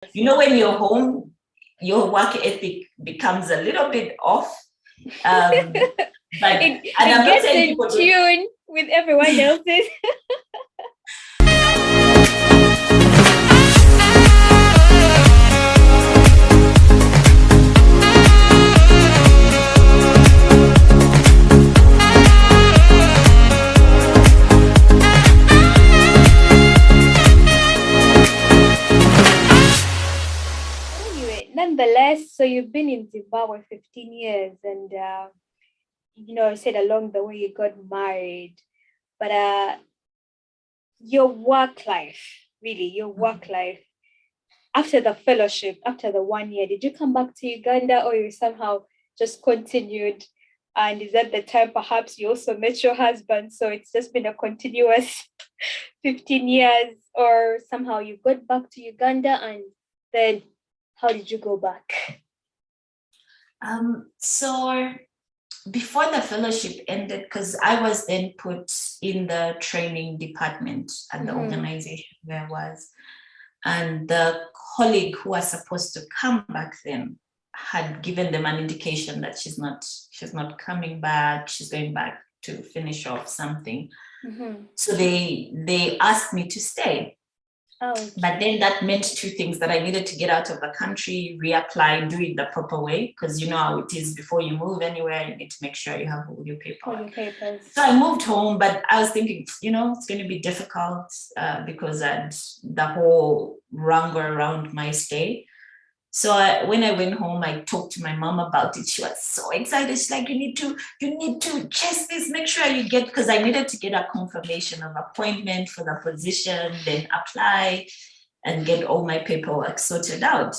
You know, when you're home, your work ethic becomes a little bit off. But it and I'm not gets saying in people don't. tune with everyone else's. Anyway, nonetheless, so you've been in Zimbabwe 15 years, and you said along the way you got married, but your work life, really, your work life after the fellowship, after the 1 year, did you come back to Uganda, or you somehow just continued? And is that the time perhaps you also met your husband? So it's just been a continuous 15 years, or somehow you got back to Uganda, and then how did you go back? So before the fellowship ended, because I was then put in the training department at the organization where I was, and the colleague who was supposed to come back then had given them an indication that she's not coming back. She's going back to finish off something. So they asked me to stay. Oh. But then that meant two things: that I needed to get out of the country, reapply, do it the proper way, because you know how it is before you move anywhere, you need to make sure you have all your paperwork. So I moved home, but I was thinking, it's going to be difficult because the whole wrangle around my stay. So when I went home, I talked to my mom about it. She was so excited. She's like, you need to chase this, make sure you get, because I needed to get a confirmation of appointment for the position, then apply and get all my paperwork sorted out.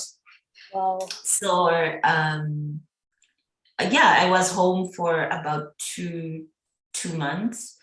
Wow. So I was home for about two months.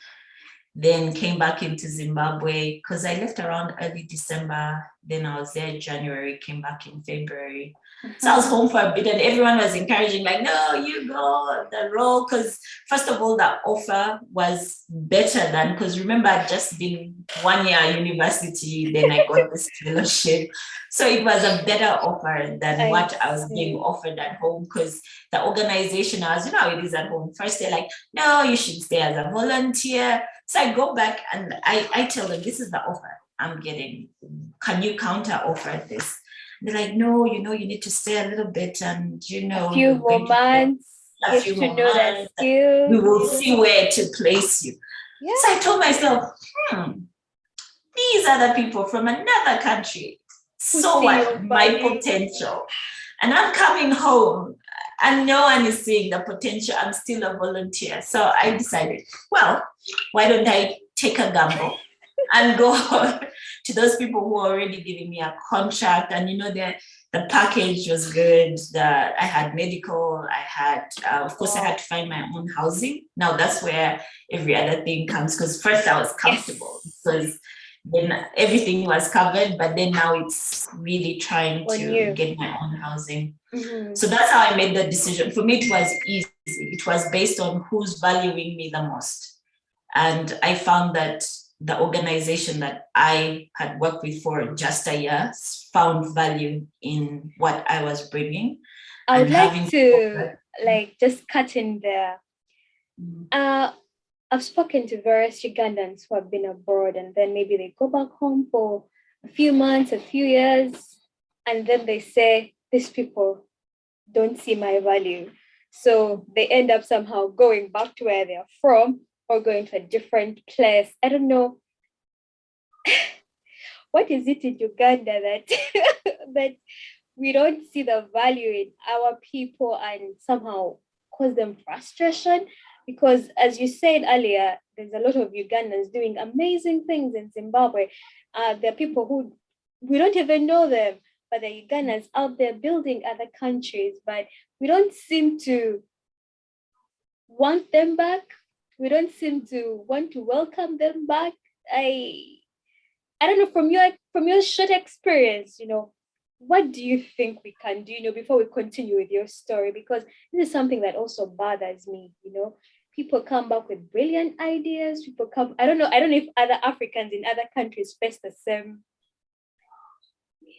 Then came back into Zimbabwe because I left around early December. Then I was there in January, came back in February. So I was home for a bit, and everyone was encouraging, like, no, you go the role. Because first of all, the offer was better than, because remember, I'd just been 1 year at university, then I got this fellowship. So it was a better offer than what I was being offered at home, because the organization, I was, how it is at home. First, they're like, no, you should stay as a volunteer. So I go back and I tell them, this is the offer I'm getting. Can you counter offer this? They're like, no, you need to stay a little bit, and a few more months. We will see where to place you. Yeah. So I told myself, these are the people from another country. So what? My potential. And I'm coming home and no one is seeing the potential. I'm still a volunteer. So I decided, well, why don't I take a gamble and go to those people who are already giving me a contract? And the package was good. I had medical. I had, of course, I had to find my own housing. Now that's where every other thing comes, because first I was comfortable because then everything was covered, but then now it's really trying to get my own housing. So that's how I made the decision. For me, it was easy. It was based on who's valuing me the most. And I found that the organization that I had worked with for just a year found value in what I was bringing. I would like to just cut in there. I've spoken to various Ugandans who have been abroad, and then maybe they go back home for a few months, a few years, and then they say, these people don't see my value. So they end up somehow going back to where they're from or going to a different place. I don't know. What is it in Uganda that we don't see the value in our people and somehow cause them frustration? Because as you said earlier, there's a lot of Ugandans doing amazing things in Zimbabwe. There are people who we don't even know them, but the Ugandans out there building other countries, but we don't seem to want them back. We don't seem to want to welcome them back. I don't know, from your short experience, what do you think we can do, before we continue with your story? Because this is something that also bothers me, People come back with brilliant ideas. I don't know if other Africans in other countries face the same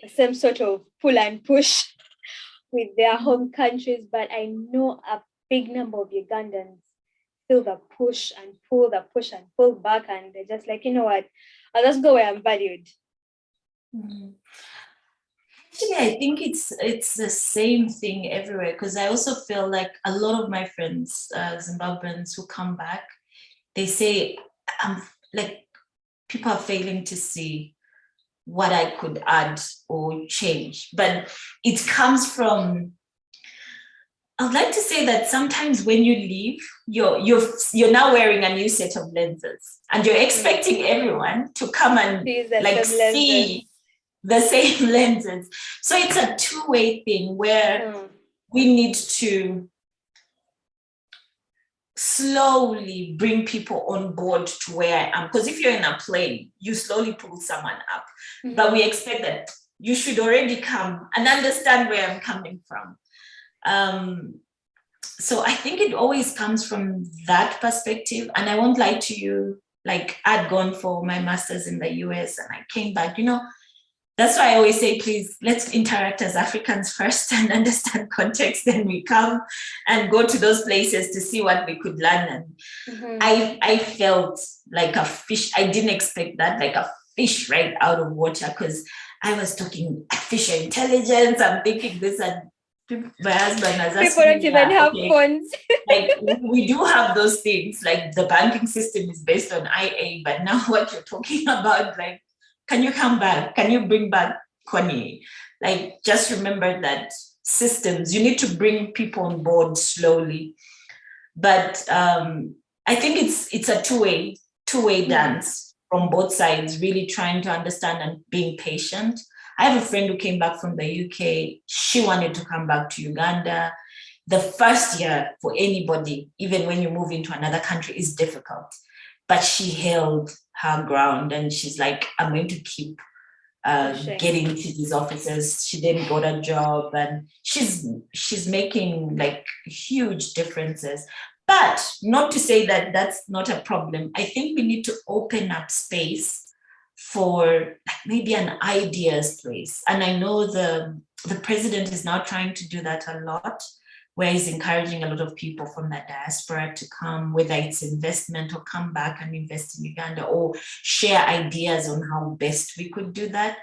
the same sort of pull and push with their home countries, but I know a big number of Ugandans feel the push and pull, the push and pull back, and they're just like, you know what, I'll just go where I'm valued. Mhm. Actually, I think it's the same thing everywhere, because I also feel like a lot of my friends, Zimbabweans who come back, they say, like, people are failing to see what I could add or change. But it comes from, I'd like to say that sometimes when you leave, you're now wearing a new set of lenses, and you're expecting everyone to come and like see the same lenses. So it's a two-way thing where we need to slowly bring people on board to where I am. Because if you're in a plane, you slowly pull someone up. But we expect that you should already come and understand where I'm coming from. So I think it always comes from that perspective. And I won't lie to you, like, I'd gone for my master's in the US and I came back, that's why I always say, please, let's interact as Africans first and understand context. Then we come and go to those places to see what we could learn. And I felt like a fish. I didn't expect that, like a fish right out of water, because I was talking artificial intelligence. I'm thinking this, and my husband has asked people don't even have phones. Like, we do have those things, like the banking system is based on IA, but now what you're talking about, like, can you come back? Can you bring back Connie? Like, just remember that systems, you need to bring people on board slowly. But I think it's a two-way dance from both sides, really trying to understand and being patient. I have a friend who came back from the UK. She wanted to come back to Uganda. The first year for anybody, even when you move into another country, is difficult. But she held her ground, and she's like, I'm going to keep getting to these offices. She didn't got a job, and she's making like huge differences. But not to say that that's not a problem. I think we need to open up space for maybe an ideas place. And I know the president is now trying to do that a lot, where he's encouraging a lot of people from the diaspora to come, whether it's investment or come back and invest in Uganda, or share ideas on how best we could do that.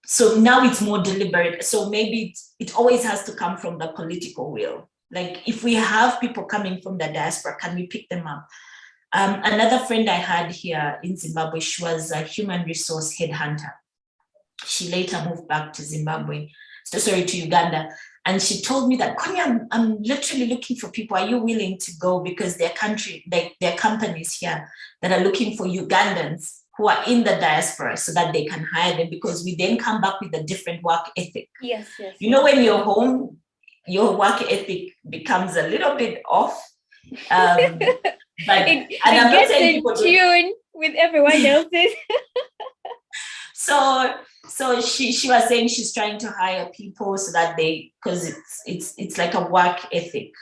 So now it's more deliberate. So maybe it always has to come from the political will. Like, if we have people coming from the diaspora, can we pick them up? Another friend I had here in Zimbabwe, she was a human resource headhunter. She later moved back to to Uganda. And she told me that, Connie, I'm literally looking for people. Are you willing to go? Because their companies here that are looking for Ugandans who are in the diaspora, so that they can hire them, because we then come back with a different work ethic. Yes. When you're home, your work ethic becomes a little bit off. But it gets in tune with everyone else's. So she was saying she's trying to hire people so that because it's like a work ethic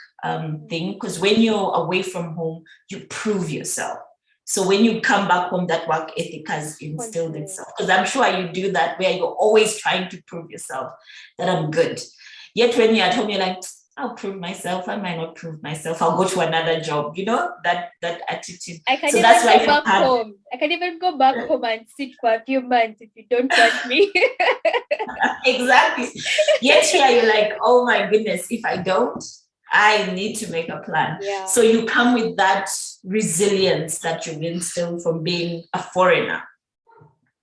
thing. Because when you're away from home, you prove yourself. So when you come back home, that work ethic has instilled itself. Because I'm sure you do that, where you're always trying to prove yourself that I'm good. Yet when you're at home, you're like, I'll prove myself. I might not prove myself. I'll go to another job. That attitude. I can even go back home. I can even go back home and sit for a few months if you don't want me. Exactly. Yet here you're like, oh my goodness, if I don't, I need to make a plan. Yeah. So you come with that resilience that you've instilled from being a foreigner,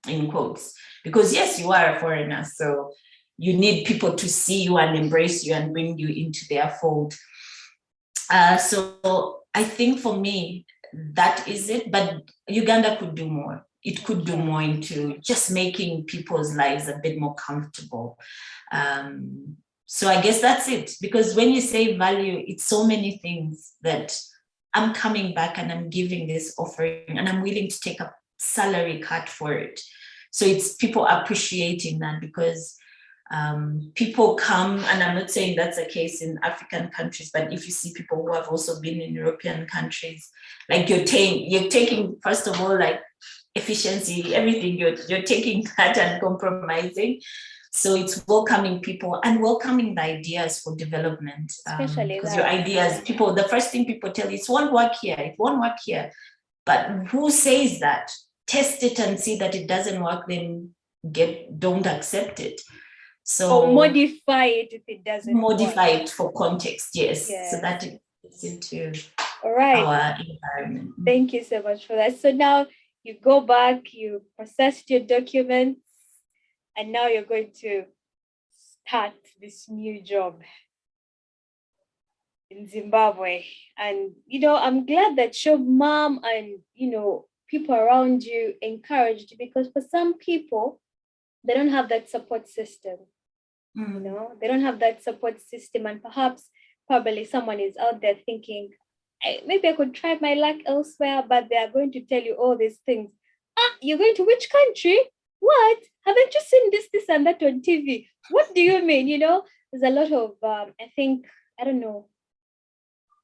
in quotes, because yes, you are a foreigner. So you need people to see you and embrace you and bring you into their fold. So I think for me, that is it. But Uganda could do more. It could do more into just making people's lives a bit more comfortable. So I guess that's it. Because when you say value, it's so many things that I'm coming back and I'm giving this offering and I'm willing to take a salary cut for it. So it's people appreciating that, because people come, and I'm not saying that's the case in African countries, but if you see people who have also been in European countries, like you're taking, first of all, like efficiency, everything, you're taking that and compromising. So it's welcoming people and welcoming the ideas for development. Especially Because that. your ideas, people, the first thing people tell you, it won't work here, it won't work here. But who says that? Test it and see that it doesn't work, then don't accept it. So or modify it if it doesn't modify work. it for context, yes. So that Yes. it fits into All right. our environment. Thank you so much for that. So now you go back, you processed your documents, and now you're going to start this new job in Zimbabwe. And, I'm glad that your mom and, people around you encouraged you, because for some people, they don't have that support system. They don't have that support system. And probably someone is out there thinking, maybe I could try my luck elsewhere, but they are going to tell you all these things. You're going to which country? What? Haven't you seen this, and that on TV? What do you mean? There's a lot of, I don't know.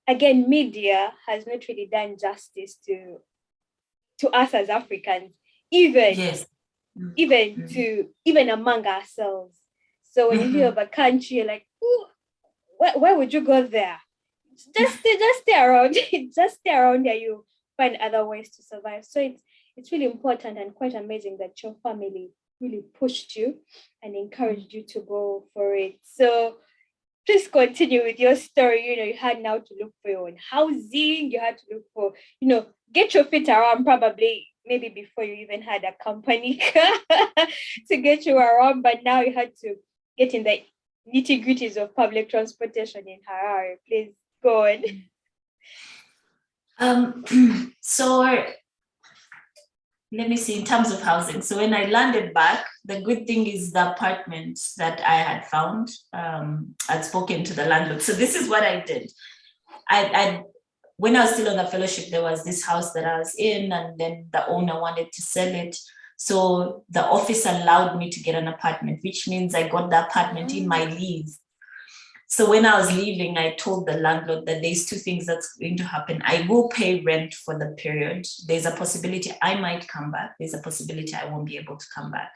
Again, media has not really done justice to us as Africans, even among ourselves. So when you hear of a country, you're like, why would you go there? Just stay around. Just stay around there. You find other ways to survive. So it's really important and quite amazing that your family really pushed you and encouraged you to go for it. So please continue with your story. You had now to look for your own housing. You had to look for, get your feet around, probably maybe before you even had a company to get you around. But now you had to get in the nitty-gritties of public transportation in Harare. Please go on. So let me see, in terms of housing. So when I landed back, the good thing is the apartment that I had found, I'd spoken to the landlord. So this is what I did. When I was still on the fellowship, there was this house that I was in, and then the owner wanted to sell it. So the office allowed me to get an apartment, which means I got the apartment in my lease. So when I was leaving, I told the landlord that there's two things that's going to happen. I will pay rent for the period. There's a possibility I might come back. There's a possibility I won't be able to come back.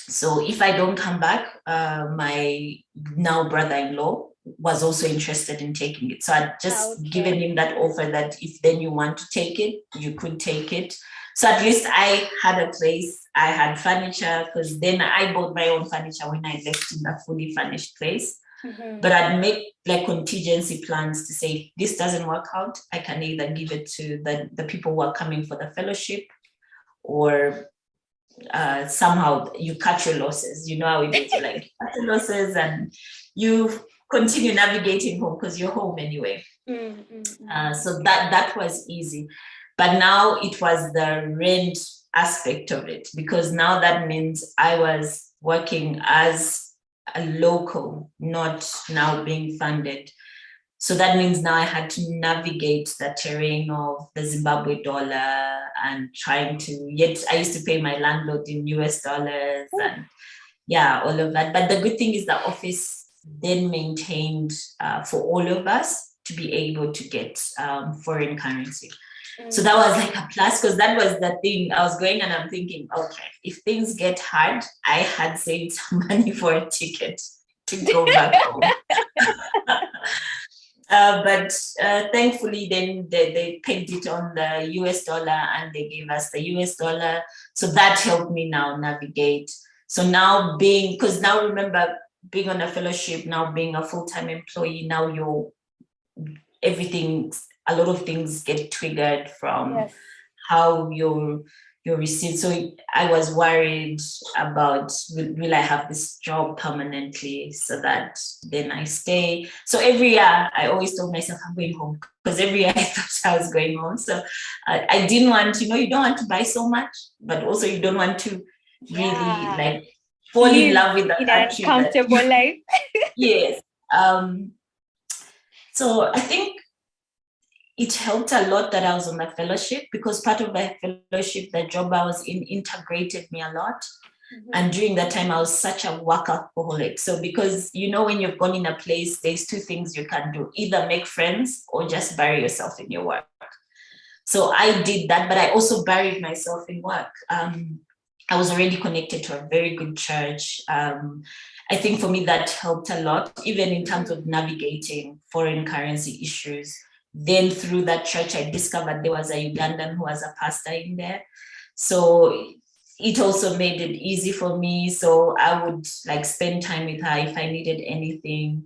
So if I don't come back, my now brother-in-law was also interested in taking it. So I'd just given him that offer that if then you want to take it, you could take it. So at least I had a place, I had furniture, because then I bought my own furniture when I left in the fully furnished place. But I'd make like contingency plans to say, if this doesn't work out, I can either give it to the people who are coming for the fellowship, or somehow you cut your losses. You know how it is, you like cut your losses and you continue navigating home because you're home anyway. So that was easy. But now it was the rent aspect of it, because now that means I was working as a local, not now being funded. So that means now I had to navigate the terrain of the Zimbabwe dollar and trying to, yet I used to pay my landlord in US dollars and all of that. But the good thing is the office then maintained for all of us to be able to get foreign currency. So that was like a plus, because that was the thing I was going and I'm thinking, okay, if things get hard, I had saved some money for a ticket to go back home. But thankfully, then they pegged it on the US dollar and they gave us the US dollar. So that helped me now navigate. So now because now remember, being on a fellowship, now being a full-time employee, now a lot of things get triggered from how you're received. So I was worried about, will I have this job permanently, so that then I stay. So every year I always told myself I'm going home, because every year I thought I was going home. So I didn't want, you don't want to buy so much, but also you don't want to really like fall in love with the country. Comfortable life. Yes. So I think it helped a lot that I was on the fellowship, because part of the fellowship, the job I was in, integrated me a lot. And during that time, I was such a workaholic. So because, when you've gone in a place, there's two things you can do: either make friends or just bury yourself in your work. So I did that, but I also buried myself in work. I was already connected to a very good church. I think for me that helped a lot, even in terms of navigating foreign currency issues. Then through that church, I discovered there was a Ugandan who was a pastor in there. So it also made it easy for me. So I would like spend time with her if I needed anything.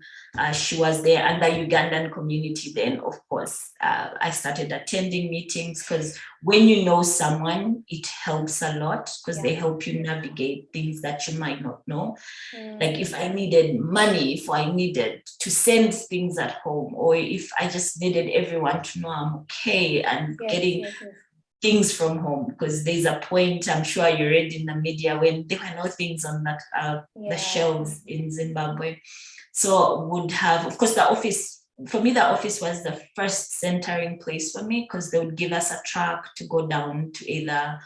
She was there, and the Ugandan community then, of course, I started attending meetings, because when you know someone, it helps a lot, because they help you navigate things that you might not know. Like if I needed money, if I needed to send things at home, or if I just needed everyone to know I'm okay, and getting things from home, because there's a point, I'm sure you read in the media, when there were no things on that the shelves in Zimbabwe. So would have, of course, the office, for me, the office was the first centering place for me, because they would give us a truck to go down to either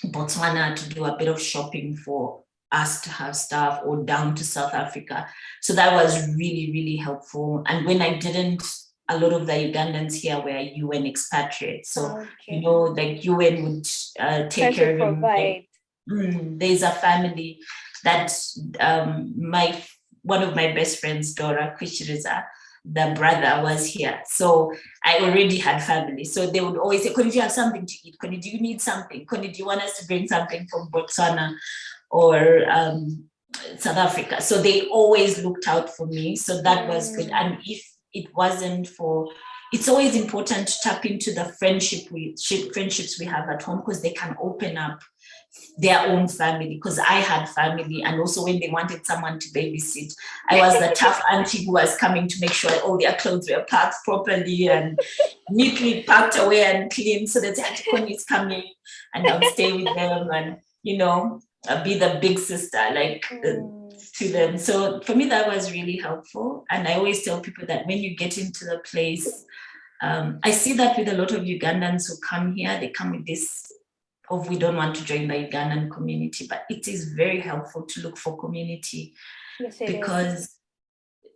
Botswana to do a bit of shopping for us to have stuff, or down to South Africa. So that was really, really helpful. And when I didn't, a lot of the Ugandans here were UN expatriates. So, you know, like UN would take care of them. Like, there's a family that one of my best friends, Dora Kuchiriza, the brother was here. So I already had family. So they would always say, Connie, do you have something to eat? Connie, do you need something? Connie, do you want us to bring something from Botswana or South Africa? So they always looked out for me. So that was good. And if it wasn't for, it's always important to tap into the friendships we have at home, because they can open up their own family, because I had family, and also when they wanted someone to babysit, I was the tough auntie who was coming to make sure all their clothes were packed properly and neatly packed away and clean, so that Auntie Connie is coming, and I would stay with them and, you know, be the big sister, like to them. So for me, that was really helpful. And I always tell people that when you get into the place, I see that with a lot of Ugandans who come here, they come with this of, we don't want to join the Ugandan community, but it is very helpful to look for community. Yes, because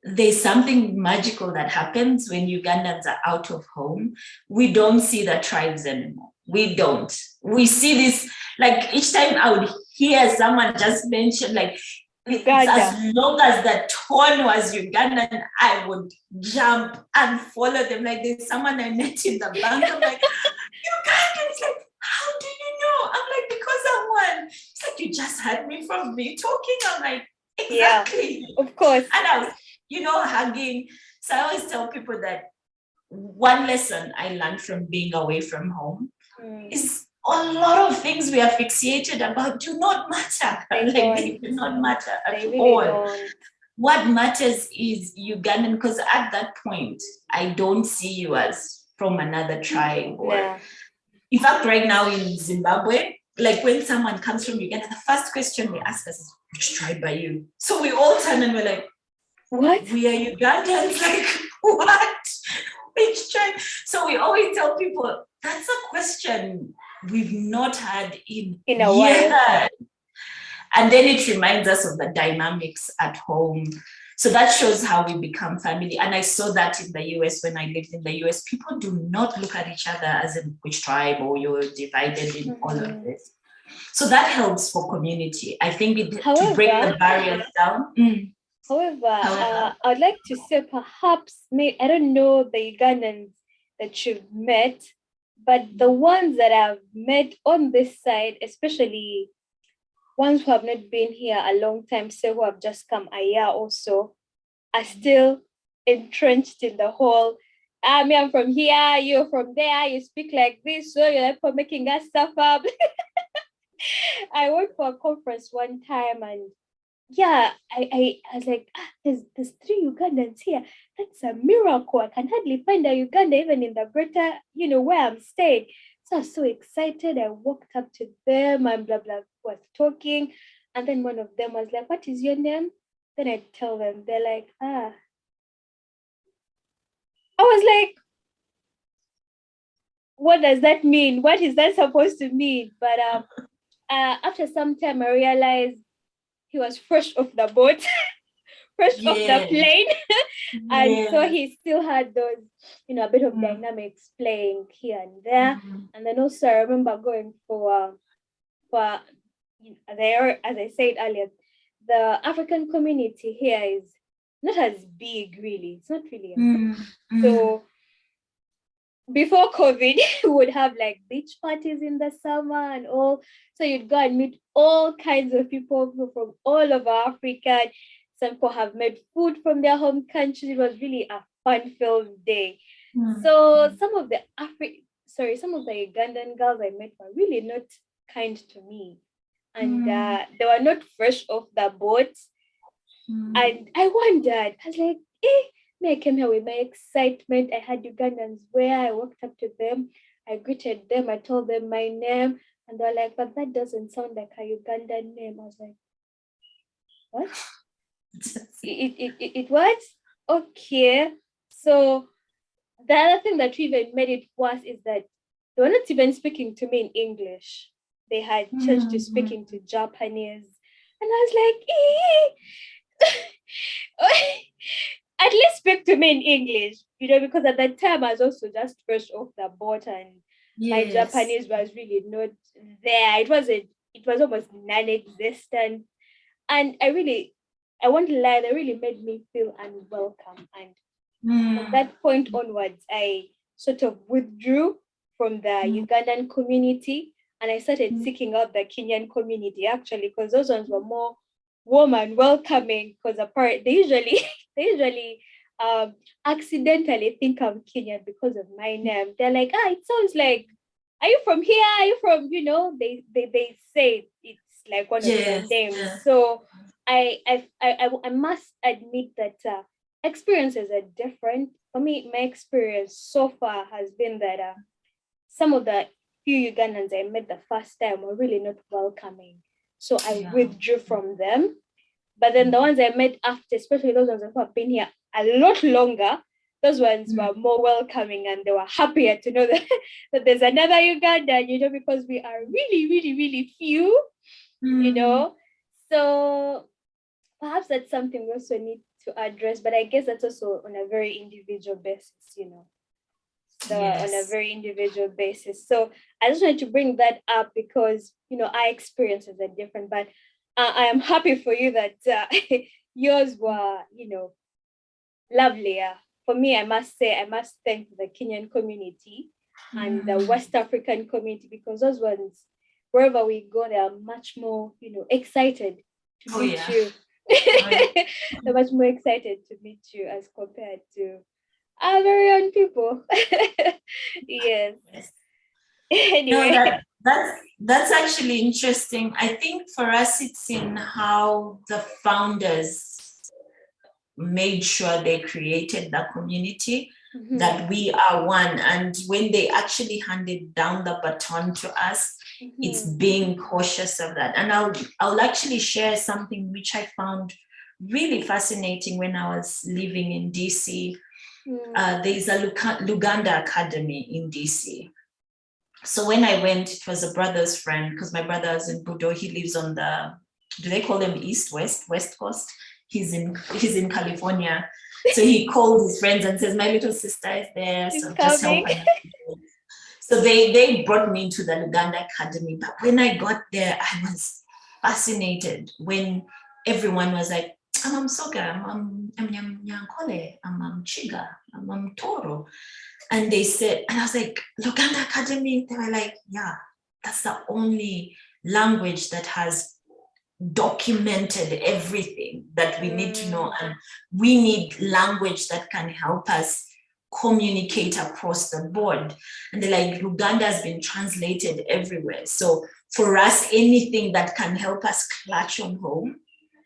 there's something magical that happens when Ugandans are out of home. We don't see the tribes anymore. We don't. We see this, like each time I would hear someone just mention, like, Uganda. As long as the tone was Ugandan, I would jump and follow them. Like there's someone I met in the bank. I'm like, Ugandans, like, how do you know? I'm like, because I'm one. It's like, you just heard me from me talking. I'm like, exactly. Yeah, of course. And I was, you know, hugging. So I always tell people that one lesson I learned from being away from home is a lot of things we are fixated about do not matter. They do not matter at all. Don't. What matters is Ugandan, because at that point, I don't see you as from another tribe. Or, in fact, right now in Zimbabwe, like when someone comes from Uganda, the first question we ask us is, which tribe are you? So we all turn and we're like, what? We are Ugandans, like, what? Which tribe? So we always tell people, that's a question we've not had in a while. And then it reminds us of the dynamics at home. So that shows how we become family. And I saw that in the US when I lived in the US. People do not look at each other as in which tribe or you're divided in all of this. So that helps for community. I think to break the barriers down. However, I'd like to say perhaps, I don't know the Ugandans that you've met, but the ones that I've met on this side, especially ones who have not been here a long time, say who have just come a year or so, are still entrenched in the whole, I'm from here, you're from there, you speak like this, so you're like for making us suffer. I went for a conference one time and I was like, there's 3 Ugandans here. That's a miracle. I can hardly find a Uganda even in the greater, where I'm staying. So I was so excited. I walked up to them and blah, blah, was talking. And then one of them was like, what is your name? Then I tell them, they're like, I was like, what does that mean? What is that supposed to mean? But after some time, I realized he was fresh off the boat, fresh off the plane. And so he still had those, a bit of dynamics playing here and there. And then also I remember going for but there, as I said earlier, the African community here is not as big, really. It's not really as big. So before COVID, we would have like beach parties in the summer and all. So you'd go and meet all kinds of people from all over Africa. Some people have made food from their home countries. It was really a fun-filled day. So some of the Ugandan girls I met were really not kind to me. And they were not fresh off the boat. And I wondered, I was like, I came here with my excitement. I had Ugandans where I walked up to them, I greeted them, I told them my name, and they're like, but that doesn't sound like a Ugandan name. I was like, what? It what? Okay. So the other thing that even made it worse is that they were not even speaking to me in English. They had changed to speaking to Japanese. And I was like, at least speak to me in English, because at that time I was also just fresh off the boat and my Japanese was really not there. It was almost non-existent. And I won't lie, that really made me feel unwelcome. And from that point onwards, I sort of withdrew from the Ugandan community and I started seeking out the Kenyan community actually, because those ones were more warm and welcoming, because they usually accidentally think I'm Kenyan because of my name. They're like, it sounds like, are you from here? Are you from, they say it's like one of their names. So I must admit that experiences are different. For me, my experience so far has been that some of the few Ugandans I met the first time were really not welcoming. So I withdrew from them. But then the ones I met after, especially those ones who have been here a lot longer, those ones were more welcoming and they were happier to know that there's another Ugandan, because we are really, really, really few, So perhaps that's something we also need to address, but I guess that's also on a very individual basis, on a very individual basis. So I just wanted to bring that up because, our experiences are different, but I am happy for you that yours were, lovelier. For me, I must thank the Kenyan community and the West African community, because those ones, wherever we go, they are much more, excited to meet you. They're much more excited to meet you as compared to our very own people. Yes. Anyway. No, that's actually interesting. I think for us, it's in how the founders made sure they created the community, that we are one. And when they actually handed down the baton to us, it's being cautious of that. And I'll actually share something which I found really fascinating when I was living in DC. There's a Uganda Academy in DC. So when I went, it was a brother's friend, because my brother is in Budo. He lives on do they call them West Coast? He's in California. So he called his friends and says, my little sister is there. So just help her. So they brought me into the Uganda Academy. But when I got there, I was fascinated when everyone was like, I'm Soga, I'm Nyankole, I'm Chiga, I'm Toro. And they said, and I was like, Uganda Academy? They were like, yeah, that's the only language that has documented everything that we need to know. And we need language that can help us communicate across the board. And they're like, Uganda has been translated everywhere. So for us, anything that can help us clutch on home,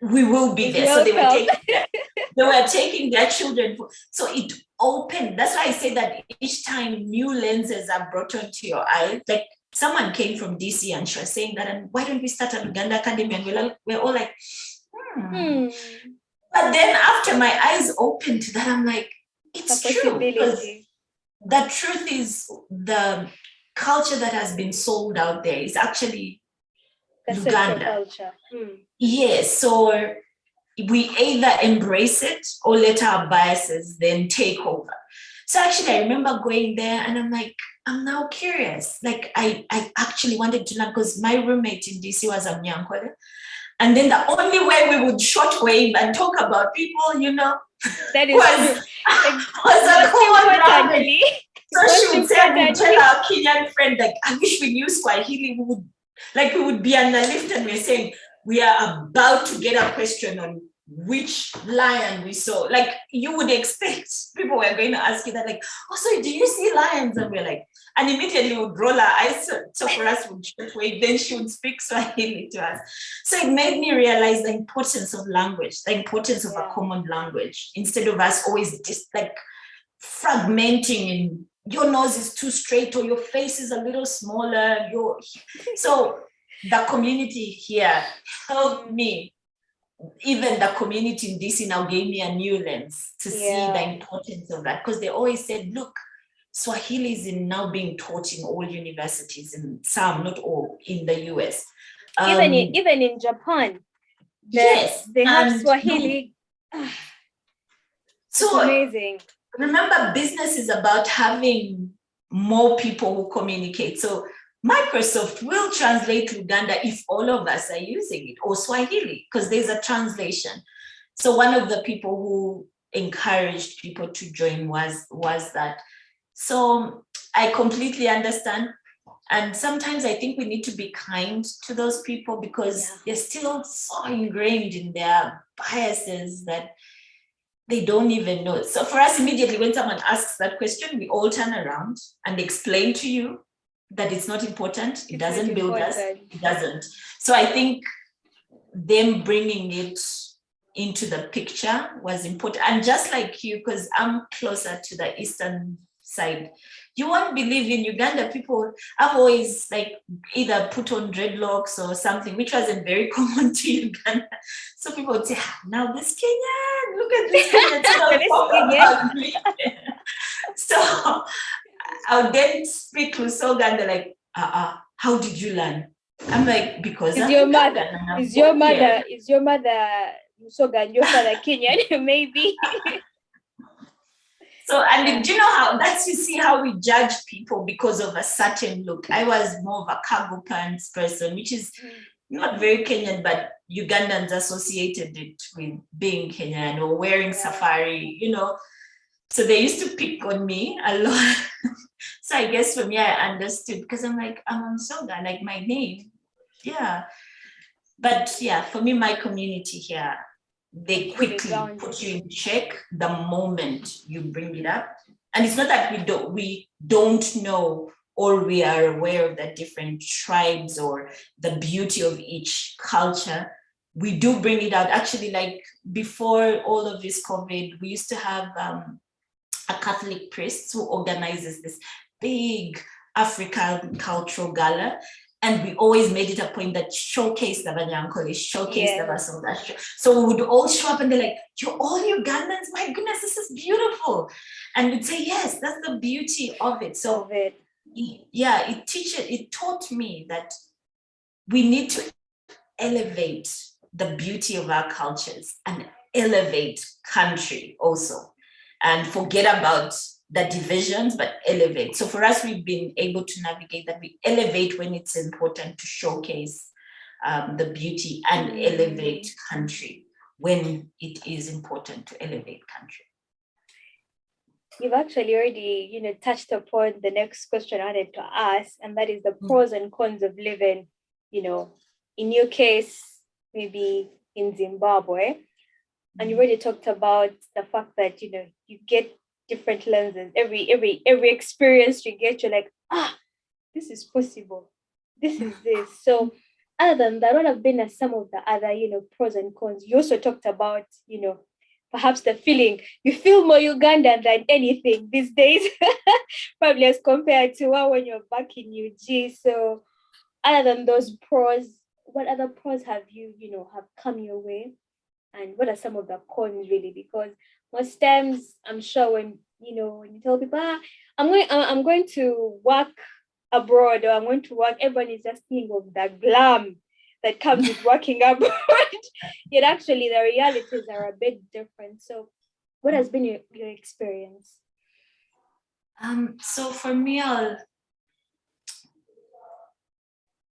we will be there. So they were taking their children. So it opened. That's why I say that each time new lenses are brought onto your eyes, like someone came from DC and she was saying that, and why don't we start an Uganda Academy? And we're all like, But then after my eyes opened to that, I'm like, it's true. Because the truth is, the culture that has been sold out there is actually Uganda culture. Yes, so we either embrace it or let our biases then take over. So actually, I remember going there and I'm like, I'm now curious. Like, I actually wanted to learn because my roommate in DC was a Mnyankole. And then the only way we would shortwave and talk about people, That is was, true. Like, was a common language. importantly, So she would say, we would tell importantly. our Kenyan friend, like, I wish we knew Swahili. We would be on the lift and we're saying, we are about to get a question on which lion we saw. Like, you would expect people were going to ask you that, like, oh, so do you see lions? And we're like, and immediately would roll our eyes. So for us, would wait, then she would speak Swahili to us. So it made me realize the importance of language, the importance of a common language, instead of us always just like fragmenting and your nose is too straight or your face is a little smaller. So the community here helped me. Even the community in DC now gave me a new lens to see the importance of that, because they always said, look, Swahili is now being taught in all universities, in some, not all, in the US. Even in Japan, they have Swahili. So it's amazing. Remember, business is about having more people who communicate. So Microsoft will translate Uganda if all of us are using it, or Swahili, because there's a translation. So one of the people who encouraged people to join was that. So I completely understand. And sometimes I think we need to be kind to those people, because they're still so ingrained in their biases that they don't even know. So for us, immediately when someone asks that question, we all turn around and explain to you that it's not important. It doesn't build us. It doesn't. So I think them bringing it into the picture was important. And just like you, because I'm closer to the eastern side, you won't believe in Uganda, people have always like either put on dreadlocks or something, which wasn't very common to Uganda. So people would say, now this Kenyan, look at this Kenyan. So I would then speak to Uganda like, how did you learn? I'm like, because is your mother Ugandan, your father Kenyan, maybe. So, and do you know how that's, you see how we judge people because of a certain look. I was more of a cargo pants person, which is not very Kenyan, but Ugandans associated it with being Kenyan or wearing safari, So they used to pick on me a lot. So I guess for me, I understood, because I'm like, I'm Soga, like my name. Yeah. But yeah, for me, my community here, they quickly put you in check the moment you bring it up. And it's not that we don't know or we are aware of the different tribes or the beauty of each culture. We do bring it out. Actually, like before all of this COVID, we used to have a Catholic priest who organizes this big African cultural gala. And we always made it a point that showcase the Banyankole, showcase the Basonga. So we would all show up and they're like, you're all Ugandans? My goodness, this is beautiful. And we'd say, yes, that's the beauty of it. So it taught me that we need to elevate the beauty of our cultures and elevate country also. And forget about the divisions, but elevate. So for us, we've been able to navigate that. We elevate when it's important to showcase the beauty, and elevate country when it is important to elevate country. You've actually already, touched upon the next question I wanted to ask, and that is the pros and cons of living, in your case, maybe in Zimbabwe. And you already talked about the fact that, you get different lenses. Every experience you get, you're like, this is possible. This is this. So other than that, what have been some of the other, pros and cons? You also talked about, perhaps the feeling, you feel more Ugandan than anything these days, probably as compared to when you're back in UG. So other than those pros, what other pros have you, have come your way? And what are some of the cons really? Because most times I'm sure when you tell people, I'm going to work abroad, or I'm going to work, everyone is just thinking of the glam that comes with working abroad. Yet actually the realities are a bit different. So what has been your experience? So for me,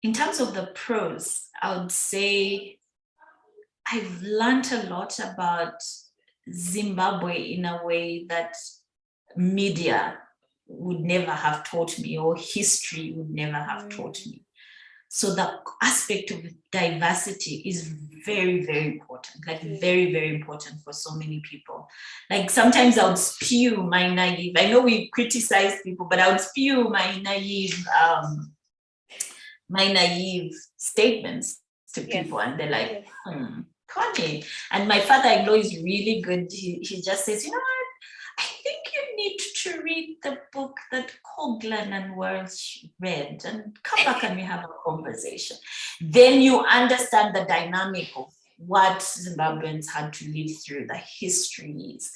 in terms of the pros, I would say I've learned a lot about Zimbabwe in a way that media would never have taught me, or history would never have taught me. So the aspect of diversity is very, very important, like very, very important for so many people. Like sometimes I would spew my naive, I know we criticize people, but I would spew my naive statements to people, and they're like, Connie. And my father-in-law is really good. He just says, you know what? I think you need to read the book that Coglan and Welsh read and come back and we have a conversation. Then you understand the dynamic of what Zimbabweans had to live through, the histories,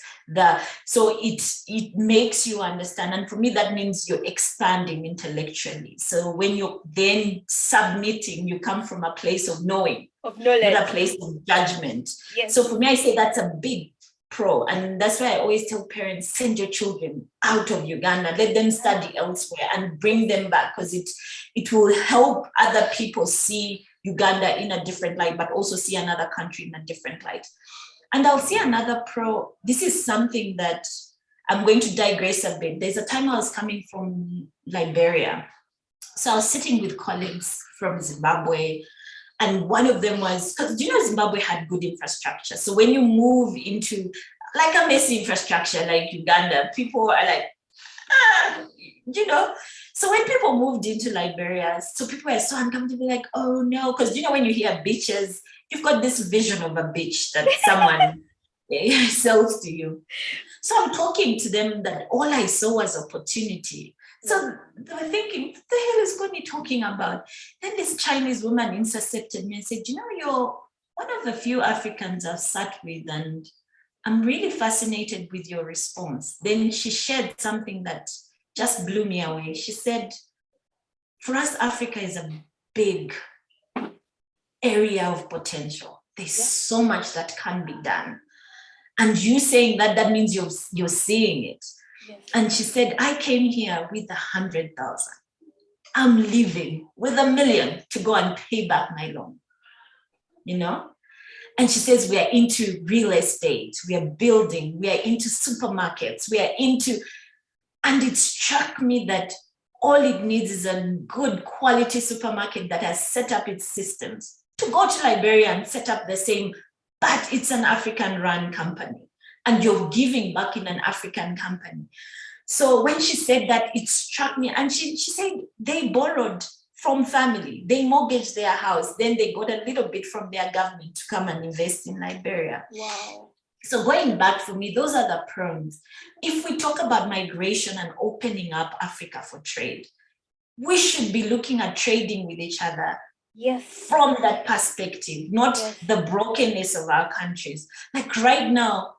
so it makes you understand. And for me, that means you're expanding intellectually. So when you're then submitting, you come from a place of knowing, of knowledge, not a place of judgment. So for me, I say that's a big pro. And that's why I always tell parents, send your children out of Uganda, let them study elsewhere and bring them back, because it will help other people see Uganda in a different light, but also see another country in a different light. And I'll see another pro. This is something that I'm going to digress a bit. There's a time I was coming from Liberia. So I was sitting with colleagues from Zimbabwe, and one of them was, because Zimbabwe had good infrastructure. So when you move into like a messy infrastructure like Uganda, people are like, So when people moved into Liberia, so people were so uncomfortable, like, oh no, because when you hear beaches, you've got this vision of a beach that someone sells to you. So I'm talking to them that all I saw was opportunity. So they were thinking, what the hell is Connie talking about? Then this Chinese woman intercepted me and said, you're one of the few Africans I've sat with, and I'm really fascinated with your response. Then she shared something that just blew me away. She said, for us, Africa is a big area of potential. There's so much that can be done. And you saying that means you're seeing it. And she said, I came here with 100,000. I'm leaving with 1 million to go and pay back my loan. And she says, we are into real estate, we are building, we are into supermarkets, and it struck me that all it needs is a good quality supermarket that has set up its systems to go to Liberia and set up the same, but it's an African-run company and you're giving back in an African company. So when she said that, it struck me. And she said they borrowed from family, they mortgaged their house, then they got a little bit from their government to come and invest in Liberia. Wow. So going back, for me, those are the pros. If we talk about migration and opening up Africa for trade, we should be looking at trading with each other from that perspective, not the brokenness of our countries. Like right now,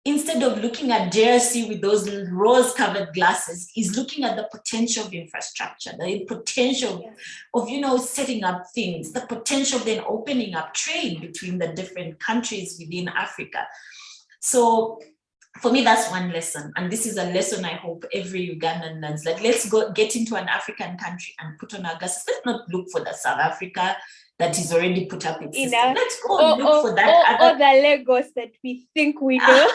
instead of looking at JRC with those rose-covered glasses, is looking at the potential of infrastructure, the potential of, setting up things, the potential of then opening up trade between the different countries within Africa. So for me, that's one lesson. And this is a lesson I hope every Ugandan learns. Like, let's go get into an African country and put on our glasses. Let's not look for the South Africa that is already put up its system. Let's go look for that or the Lagos that we think we know.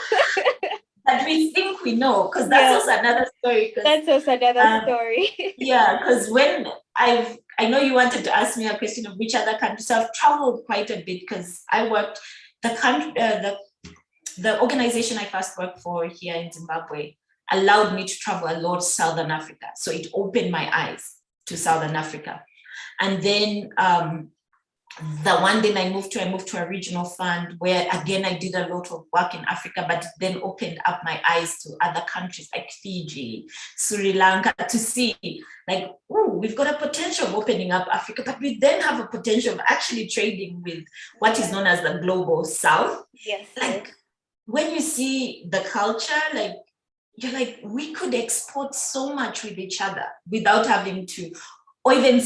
That we think we know, because that's also another story. That's also another story. Because when I know you wanted to ask me a question of which other countries. So I've traveled quite a bit because I worked the organization I first worked for here in Zimbabwe allowed me to travel a lot to Southern Africa. So it opened my eyes to Southern Africa. And then the one thing I moved to a regional fund where, again, I did a lot of work in Africa, but it then opened up my eyes to other countries like Fiji, Sri Lanka, to see like, oh, we've got a potential of opening up Africa, but we then have a potential of actually trading with what is known as the global South. Like, when you see the culture, like, you're like, we could export so much with each other without having to, or even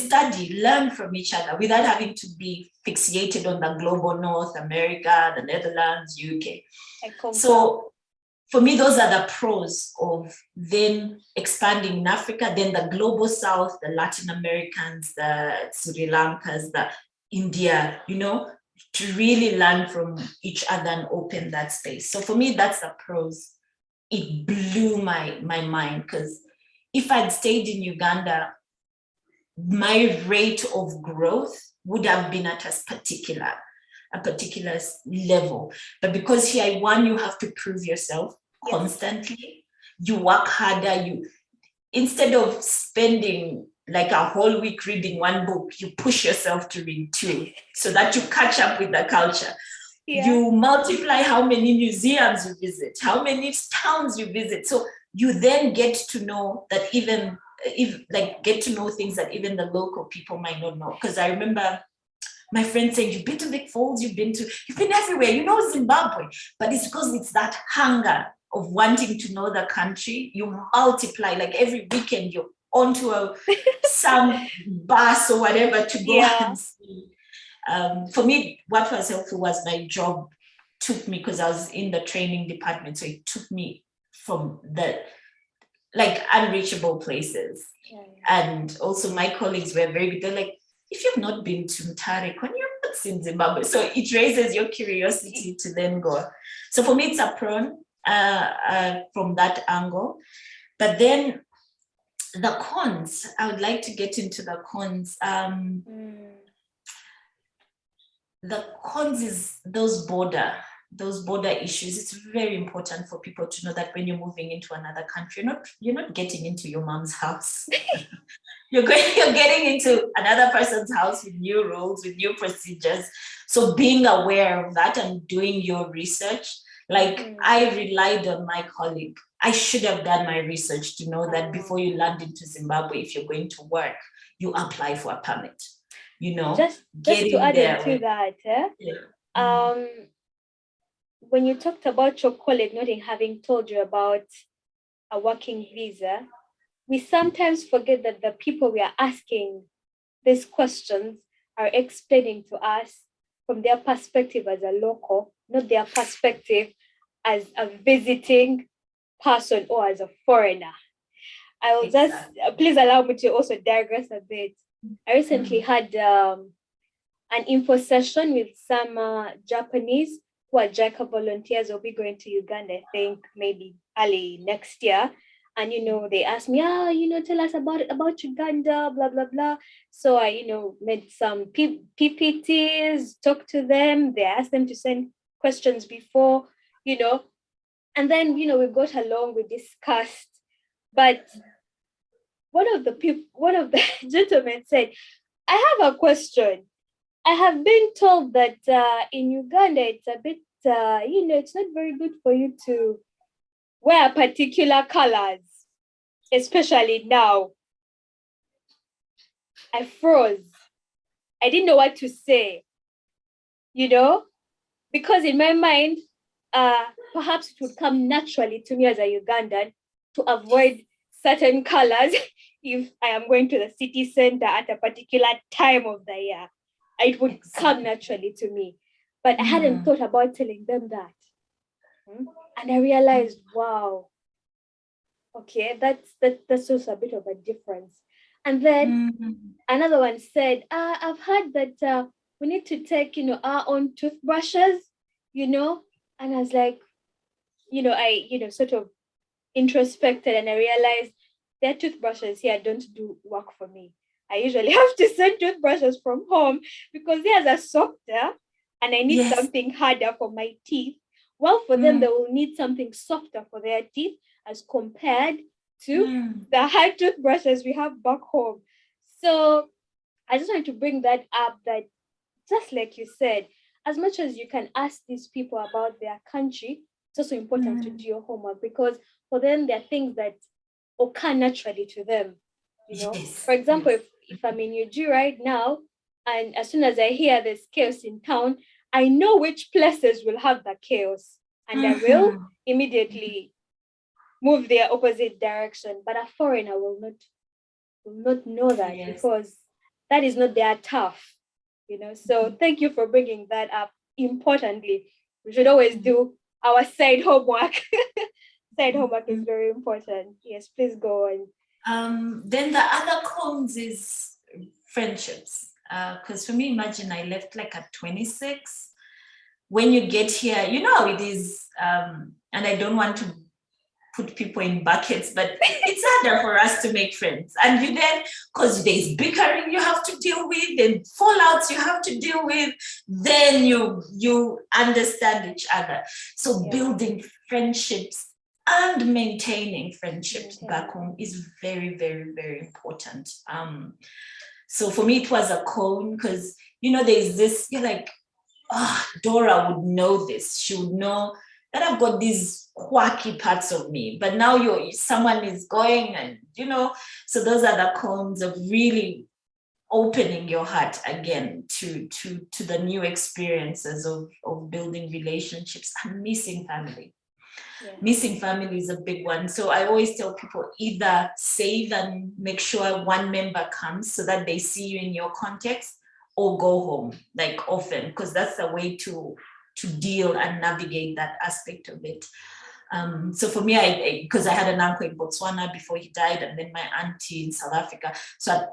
learn from each other without having to be fixated on the global North, America, the Netherlands, UK. So for me, those are the pros of then expanding in Africa, then the global South, the Latin Americans, the Sri Lankas, the India, to really learn from each other and open that space. So for me, that's the pros. It blew my mind, because if I'd stayed in Uganda, my rate of growth would have been at a particular level. But because here, one, you have to prove yourself constantly. You work harder. Instead of spending like a whole week reading one book, you push yourself to read two, so that you catch up with the culture. You multiply how many museums you visit, how many towns you visit. So you then get to know that get to know things that even the local people might not know. Because I remember my friend saying, you've been to Big Falls, you've been everywhere, Zimbabwe. But it's because it's that hunger of wanting to know the country. You multiply, like every weekend you're onto some bus or whatever to go and see. For me, what was helpful was my job took me, because I was in the training department, so it took me from the unreachable places. And also my colleagues were very good. They're like, if you've not been to Mutare, when you're not in Zimbabwe, so it raises your curiosity to then go. So for me, it's a pro from that angle. But then the cons, I would like to get into the cons. The cons is those border issues. It's very important for people to know that when you're moving into another country, you're not getting into your mom's house. You're getting into another person's house with new rules, with new procedures. So being aware of that and doing your research, I relied on my colleague. I should have done my research to know that before you land into Zimbabwe, if you're going to work, you apply for a permit. Just to add into that, when you talked about your colleague not having told you about a working visa, we sometimes forget that the people we are asking these questions are explaining to us from their perspective as a local, not their perspective as a visiting person or as a foreigner. I will please allow me to also digress a bit. I recently had an info session with some Japanese who are JICA volunteers. Will be going to Uganda, I think maybe early next year. And, they asked me, tell us about Uganda, blah, blah, blah. So I, made some PPTs, talked to them. They asked them to send questions before, and then, we got along, we discussed. But one of the gentlemen said, I have a question. I have been told that in Uganda, it's a bit, it's not very good for you to wear particular colors, especially now. I froze. I didn't know what to say, because in my mind, perhaps it would come naturally to me as a Ugandan to avoid certain colors if I am going to the city center at a particular time of the year. It would come naturally to me. But I hadn't thought about telling them that. And I realized, wow, okay, that's also a bit of a difference. And then another one said, I've heard that we need to take, our own toothbrushes, and I was like, I, sort of introspected, and I realized their toothbrushes here don't do work for me. I usually have to send toothbrushes from home because theirs are softer and I need something harder for my teeth. Well, for them, they will need something softer for their teeth as compared to the hard toothbrushes we have back home. So I just wanted to bring that up, that just like you said, as much as you can ask these people about their country, it's also important to do your homework, because for them, there are things that occur naturally to them. For example, if I'm in UG right now, and as soon as I hear there's chaos in town, I know which places will have the chaos, and I will immediately move their opposite direction. But a foreigner will not know that because that is not their turf. So thank you for bringing that up. Importantly, we should always do our side homework Side homework is very important. Yes, please go on. Then the other cons is friendships. Because for me, imagine I left like at 26. When you get here, you know how it is. And I don't want to put people in buckets, but it's harder for us to make friends. And you then, because there's bickering you have to deal with, then fallouts you have to deal with, then you understand each other. So building friendships and maintaining friendships back home is very, very, very important. So for me, it was a con because, there's this, you're like, Dora would know this. She would know that I've got these quirky parts of me, but now someone is going and, so those are the cons of really opening your heart again to the new experiences of building relationships and missing family. Yeah. Missing family is a big one. So I always tell people either save and make sure one member comes so that they see you in your context, or go home like often, because that's the way to deal and navigate that aspect of it. So for me, because I had an uncle in Botswana before he died, and then my auntie in South Africa. So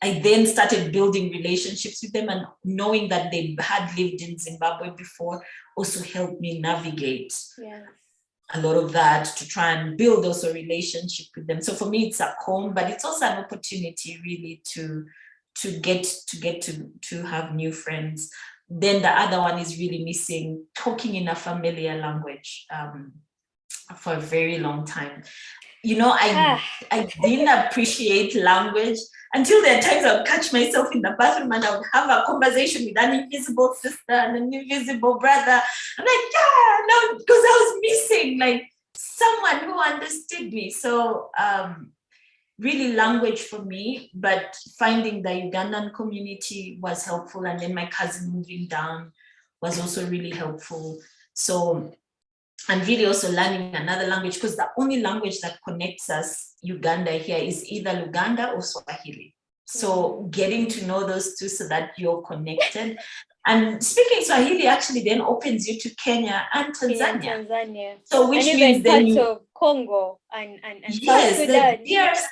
I then started building relationships with them, and knowing that they had lived in Zimbabwe before also helped me navigate a lot of that, to try and build also a relationship with them. So for me, it's a con, but it's also an opportunity really to get to have new friends. Then the other one is really missing talking in a familiar language for a very long time. I didn't appreciate language until there are times I would catch myself in the bathroom and I would have a conversation with an invisible sister and an invisible brother. I'm like, no, because I was missing like someone who understood me. So really language for me, but finding the Ugandan community was helpful. And then my cousin moving down was also really helpful. So, and really also learning another language, because the only language that connects us, Uganda here, is either Luganda or Swahili. So getting to know those two so that you're connected. And speaking Swahili actually then opens you to Kenya and Tanzania. So which and means even parts of Congo and South Sudan. Yes,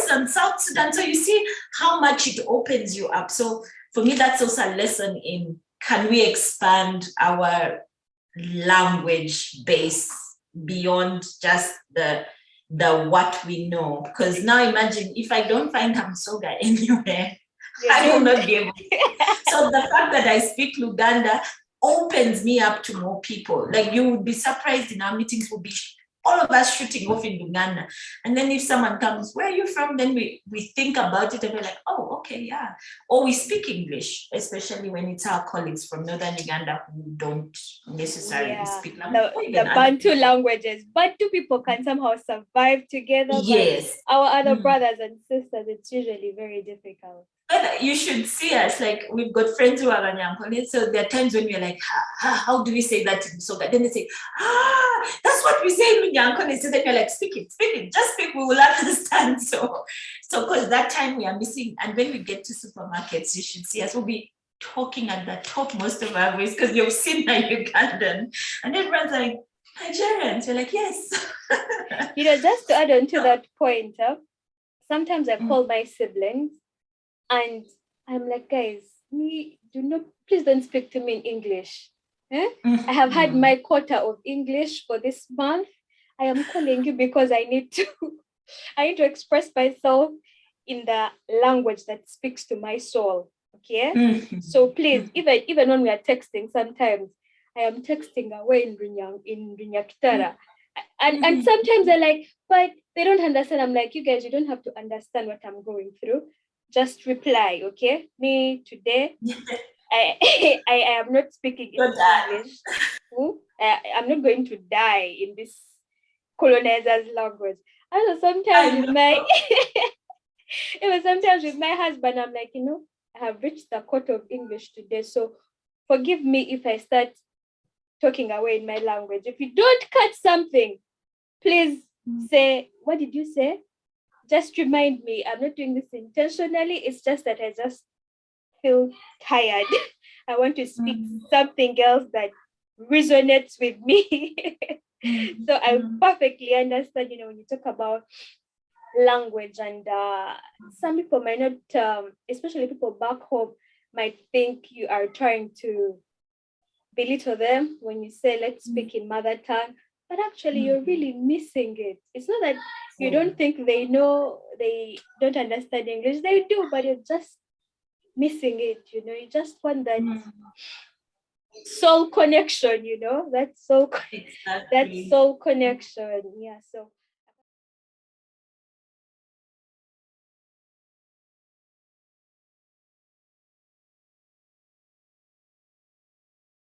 and South Sudan. So you see how much it opens you up. So for me, that's also a lesson in, can we expand our language base beyond just the what we know? Because now imagine if I don't find Hamsoga anywhere, I will not be able to. So the fact that I speak Luganda opens me up to more people. Like, you would be surprised, in our meetings will be all of us shooting off in Uganda. And then if someone comes, where are you from? Then we think about it and we're like, oh, okay, yeah. Or we speak English, especially when it's our colleagues from Northern Uganda who don't necessarily speak language. The Bantu languages. Bantu people can somehow survive together. Yes. But our other brothers and sisters, it's usually very difficult. But you should see us, like, we've got friends who are Anyankole, so there are times when we're like, how do we say that in Soga? Then they say, that's what we say in Anyankole. So then we're like, speak it, just speak, we will understand. So because that time we are missing, and when we get to supermarkets, you should see us, we'll be talking at the top most of our voice, because you've seen a Ugandan, and everyone's like, Nigerians, you're like, yes. Just to add on to that point, sometimes I call my siblings, and I'm like, guys, please don't speak to me in English. I have had my quota of English for this month. I am calling you because I need to express myself in the language that speaks to my soul. Okay? So please, even when we are texting, sometimes I am texting away in Rinyakitara. And sometimes they're like, but they don't understand. I'm like, you guys, you don't have to understand what I'm going through. Just reply, okay? Me today, I am not speaking in English. I'm not going to die in this colonizer's language. And so sometimes sometimes with my husband, I'm like, I have reached the quota of English today. So forgive me if I start talking away in my language. If you don't catch something, please say, what did you say? Just remind me. I'm not doing this intentionally. It's just that I just feel tired. I want to speak something else that resonates with me. So I perfectly understand, when you talk about language, and some people might not, especially people back home, might think you are trying to belittle them when you say, let's speak in mother tongue, but actually you're really missing it. It's not that you don't think they know, they don't understand English, they do, but you're just missing it. You just want that soul connection, that soul Exactly. that soul connection. Yeah. So